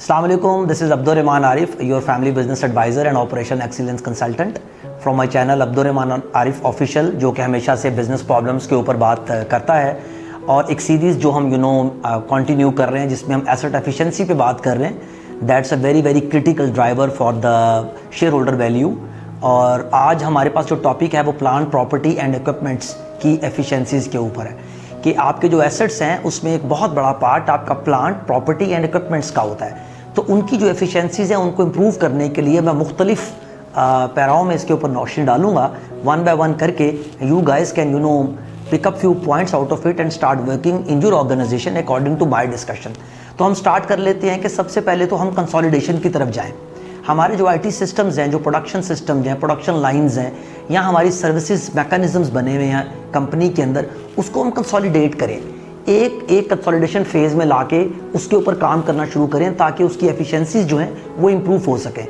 Assalamu alaikum, this is Abdur Rahman Arif, your family business advisor and operation excellence consultant from my channel Abdur Rahman Arif Official, जो कि हमेशा से business problems के ऊपर बात करता है और एक सीरीज़ जो हम कंटिन्यू कर रहे हैं जिसमें हम एसेट एफिशिएंसी पे बात कर रहे हैं। That's a very very critical driver for the share holder value. और आज हमारे पास जो टॉपिक है वो प्लांट प्रॉपर्टी एंड इक्विपमेंट्स की एफिशिएंसीज़ के ऊपर है कि आपके जो एसेट्स हैं उसमें एक बहुत बड़ा पार्ट आपका प्लांट प्रॉपर्टी एंड इक्विपमेंट्स का होता है। तो उनकी जो एफिशिएंसीज़ हैं उनको इम्प्रूव करने के लिए मैं मुख्तलिफ पैराओं में इसके ऊपर नौशन डालूंगा वन बाय वन करके। You guys can pick up few points out of it and start working in your organisation according to my discussion. तो हम स्टार्ट कर लेते हैं कि सबसे पहले तो हम कंसोलिडेशन की तरफ जाएँ। हमारे जो आईटी सिस्टम्स हैं, जो प्रोडक्शन सिस्टम्स हैं, प्रोडक्शन लाइंस हैं या हमारी सर्विसेज मैकेनिज्म्स बने हुए हैं कंपनी के अंदर, उसको हम कंसोलिडेट करें। एक कंसोलिडेशन फेज़ में लाके उसके ऊपर काम करना शुरू करें ताकि उसकी एफिशिएंसीज जो हैं वो इम्प्रूव हो सकें।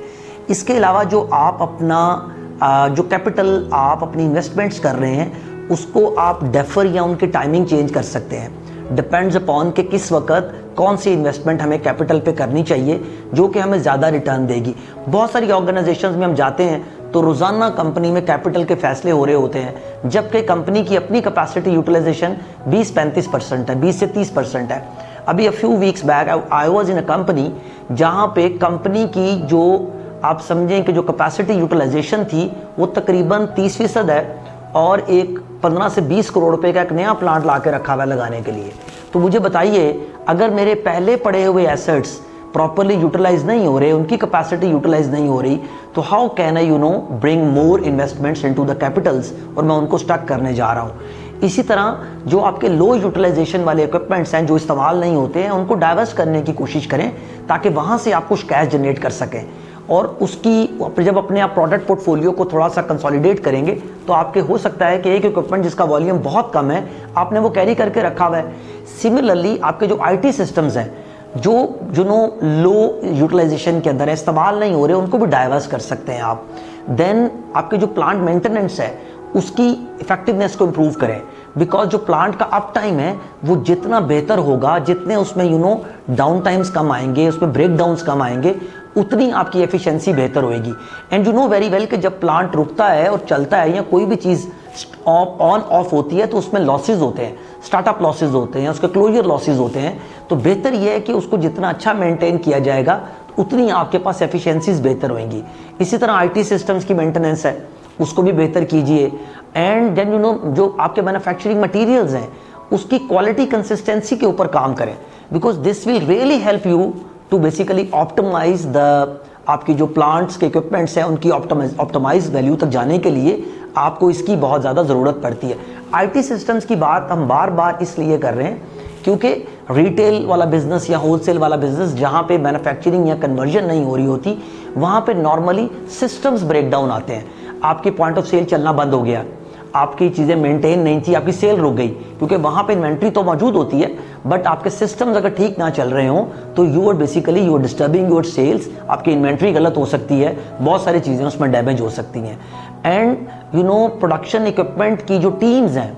इसके अलावा जो आप अपना जो कैपिटल आप अपनी इन्वेस्टमेंट्स कर रहे हैं उसको आप डेफर या उनकी टाइमिंग चेंज कर सकते हैं। डिपेंड्स अपॉन कि किस वक्त कौन सी इन्वेस्टमेंट हमें कैपिटल पे करनी चाहिए जो कि हमें ज़्यादा रिटर्न देगी। बहुत सारी ऑर्गेनाइजेशंस में हम जाते हैं तो रोज़ाना कंपनी में कैपिटल के फैसले हो रहे होते हैं, जबकि कंपनी की अपनी कैपेसिटी यूटिलाइजेशन 20-35% है, 20 से 30% है। अभी a few weeks back I was in a company जहाँ पे कंपनी की जो आप समझें कि जो कैपेसिटी यूटिलाइजेशन थी वो तकरीबन 30% है और एक 15 से 20 करोड़ रुपए का एक नया प्लांट ला के रखा हुआ है लगाने के लिए। तो मुझे बताइए, अगर मेरे पहले पड़े हुए एसेट्स प्रॉपरली यूटिलाइज नहीं हो रहे, उनकी कैपेसिटी यूटिलाइज नहीं हो रही, तो how can I bring more investments into the Capitals और मैं उनको स्टक करने जा रहा हूँ। इसी तरह जो आपके लो यूटिलाइजेशन वाले इक्विपमेंट्स हैं जो इस्तेमाल नहीं होते हैं उनको डाइवर्स करने की कोशिश करें ताकि वहाँ से आप कुछ कैश जनरेट कर सकें। और उसकी जब अपने आप प्रोडक्ट पोर्टफोलियो को थोड़ा सा कंसोलिडेट करेंगे तो आपके हो सकता है कि एक इक्विपमेंट जिसका वॉल्यूम बहुत कम है आपने वो कैरी करके रखा हुआ है। सिमिलरली आपके जो आईटी सिस्टम्स हैं जो लो यूटिलाइजेशन के अंदर इस्तेमाल नहीं हो रहे उनको भी डाइवर्स कर सकते हैं आप। देन आपके जो प्लांट मेंटेनेंस है उसकी इफेक्टिवनेस को इम्प्रूव करें, बिकॉज जो प्लांट का अप टाइम है वो जितना बेहतर होगा, जितने उसमें डाउन टाइम्स कम आएंगे, उसमें ब्रेक डाउन्स कम आएंगे, उतनी आपकी एफिशिएंसी बेहतर होएगी। And you know very well कि जब प्लांट रुकता है और चलता है या कोई भी चीज़ ऑन ऑफ होती है तो उसमें लॉसेज होते हैं, स्टार्टअप लॉसेज होते हैं, उसके क्लोजर लॉसेज होते हैं। तो बेहतर यह है कि उसको जितना अच्छा मेंटेन किया जाएगा उतनी आपके पास एफिशिएंसीज बेहतर होंगी। इसी तरह आईटी सिस्टम्स की मेंटेनेंस है उसको भी बेहतर कीजिए। एंड देन जो आपके मैन्युफैक्चरिंग मटेरियल्स हैं उसकी क्वालिटी कंसिस्टेंसी के ऊपर काम करें, because this will really help you to basically optimise the आपकी जो प्लांट्स के इक्विपमेंट्स हैं उनकी ऑप्टिमाइज वैल्यू तक जाने के लिए आपको इसकी बहुत ज़्यादा ज़रूरत पड़ती है। आईटी सिस्टम्स की बात हम बार बार इसलिए कर रहे हैं क्योंकि रिटेल वाला बिजनेस या होलसेल वाला बिजनेस जहाँ पे मैन्युफैक्चरिंग या कन्वर्जन नहीं हो रही होती वहाँ पे नॉर्मली सिस्टम्स ब्रेक डाउन आते हैं। आपकी पॉइंट ऑफ सेल चलना बंद हो गया, आपकी चीज़ें मेंटेन नहीं थी, आपकी सेल रुक गई, क्योंकि वहाँ पे इन्वेंट्री तो मौजूद होती है बट आपके सिस्टम्स अगर ठीक ना चल रहे हों तो you are disturbing your sales. आपकी इन्वेंट्री गलत हो सकती है, बहुत सारी चीज़ें उसमें डैमेज हो सकती हैं। एंड प्रोडक्शन इक्विपमेंट की जो टीम्स हैं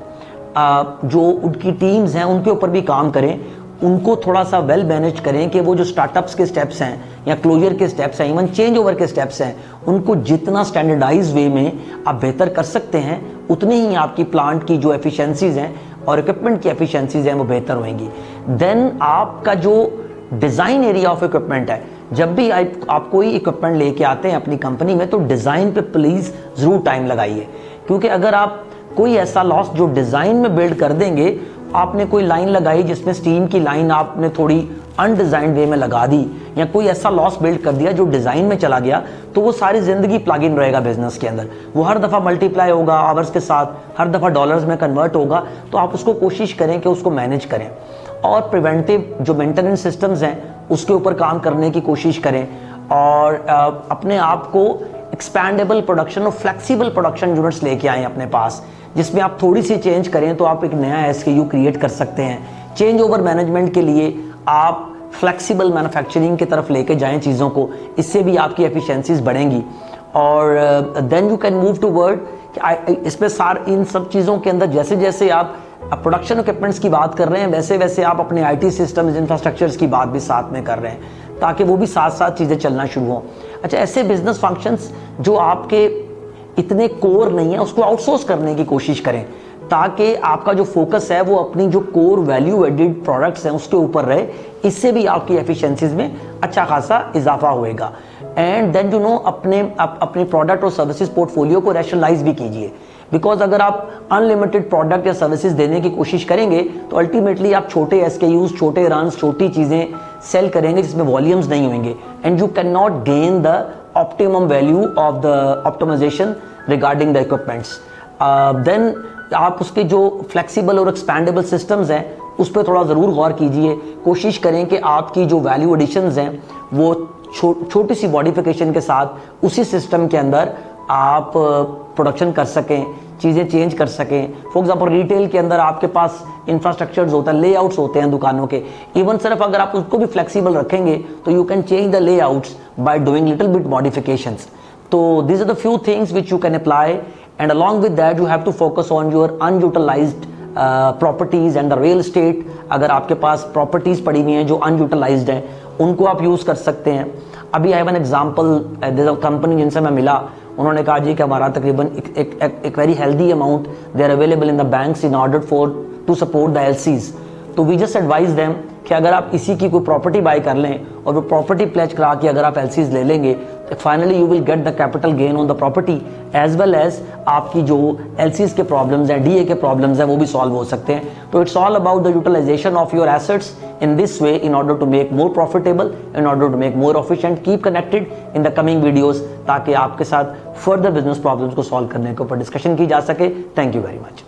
जो उनकी टीम्स हैं उनके ऊपर भी काम करें, उनको थोड़ा सा वेल मैनेज करें कि वो जो स्टार्टअप्स के स्टेप्स हैं या क्लोजर के स्टेप्स हैं, इवन चेंज ओवर के स्टेप्स हैं, उनको जितना स्टैंडर्डाइज वे में आप बेहतर कर सकते हैं उतनी ही आपकी प्लांट की जो एफिशिएंसीज हैं और इक्विपमेंट की एफिशिएंसीज हैं वो बेहतर होंगी। देन आपका जो डिज़ाइन एरिया ऑफ इक्विपमेंट है, जब भी आप कोई इक्विपमेंट लेके आते हैं अपनी कंपनी में तो डिज़ाइन पे प्लीज़ ज़रूर टाइम लगाइए, क्योंकि अगर आप कोई ऐसा लॉस जो डिज़ाइन में बिल्ड कर देंगे, आपने कोई लाइन लगाई जिसमें स्टीम की लाइन आपने थोड़ी अनडिज़ाइंड वे में लगा दी या कोई ऐसा लॉस बिल्ड कर दिया जो डिज़ाइन में चला गया, तो वो सारी ज़िंदगी प्लग इन रहेगा बिजनेस के अंदर। वो हर दफ़ा मल्टीप्लाई होगा आवर्स के साथ, हर दफ़ा डॉलर्स में कन्वर्ट होगा। तो आप उसको कोशिश करें कि उसको मैनेज करें और प्रिवेंटिव जो मेंटेनेंस सिस्टम्स हैं उसके ऊपर काम करने की कोशिश करें और अपने आप को एक्सपैंडेबल प्रोडक्शन और फ्लेक्सिबल प्रोडक्शन यूनिट्स लेके आएँ अपने पास, जिसमें आप थोड़ी सी चेंज करें तो आप एक नया SKU क्रिएट कर सकते हैं। चेंज ओवर मैनेजमेंट के लिए आप फ्लेक्सिबल मैन्युफैक्चरिंग की तरफ लेके जाएं चीज़ों को, इससे भी आपकी एफिशिएंसीज बढ़ेंगी। और then you can move to word इसमें इन सब चीज़ों के अंदर जैसे जैसे आप प्रोडक्शन इक्विपमेंट्स की बात कर रहे हैं वैसे वैसे आप अपने आईटी सिस्टम्स इंफ्रास्ट्रक्चर्स की बात भी साथ में कर रहे हैं। ताकि वो भी साथ साथ चीज़ें चलना शुरू हों। अच्छा, ऐसे बिजनेस फंक्शंस जो आपके इतने कोर नहीं है उसको आउटसोर्स करने की कोशिश करें, ताकि आपका जो फोकस है वो अपनी जो कोर वैल्यू एडिड प्रोडक्ट्स हैं उसके ऊपर रहे। इससे भी आपकी एफिशिएंसीज में अच्छा खासा इजाफा होएगा। एंड देन यू नो अपने प्रोडक्ट और सर्विसेज पोर्टफोलियो को रैशनलाइज भी कीजिए, बिकॉज अगर आप अनलिमिटेड प्रोडक्ट या सर्विसेज देने की कोशिश करेंगे तो अल्टीमेटली आप छोटे एसकेयूज, छोटे रन्स, छोटी चीज़ें सेल करेंगे जिसमें वॉल्यूम्स नहीं होंगे, and you can not gain the optimum value of the optimisation regarding the equipments. Then आप उसके जो फ्लेक्सिबल और एक्सपैंडेबल सिस्टम्स हैं उस पर थोड़ा ज़रूर गौर कीजिए। कोशिश करें कि आपकी जो वैल्यू एडिशंस हैं वो छोटी सी मॉडिफिकेशन के साथ उसी सिस्टम के अंदर आप प्रोडक्शन कर सकें, चीज़ें चेंज कर सकें। फॉर एग्जांपल रिटेल के अंदर आपके पास इंफ्रास्ट्रक्चर्स होता है, लेआउट्स होते हैं दुकानों के। इवन सिर्फ अगर आप उसको भी फ्लेक्सिबल रखेंगे तो you can change the layouts by doing little bit modifications. तो these are the few things which you can apply, and along with that you have to focus on your unutilized properties and the real estate। अगर आपके पास properties पड़ी हुई हैं जो unutilized हैं उनको आप यूज़ कर सकते हैं। अभी I have an example, there a company जिनसे मैं मिला, उन्होंने कहा जी कि हमारा तकरीबन एक very healthy amount they are available in the banks in order for to support the LCs. तो वी जस्ट एडवाइज देम कि अगर आप इसी की कोई प्रॉपर्टी बाय कर लें और वो प्रॉपर्टी प्लेज करा के अगर आप एलसीज ले लेंगे तो finally you will get the capital gain on the property, as well as आपकी जो एलसीज के प्रॉब्लम्स हैं, डीए के प्रॉब्लम्स हैं, वो भी सॉल्व हो सकते हैं। तो it's all about the utilisation of your assets in this way in order to make more profitable, in order to make more efficient. Keep connected in the coming videos ताकि आपके साथ further business problems को solve करने के ऊपर discussion की जा सके। Thank you very much.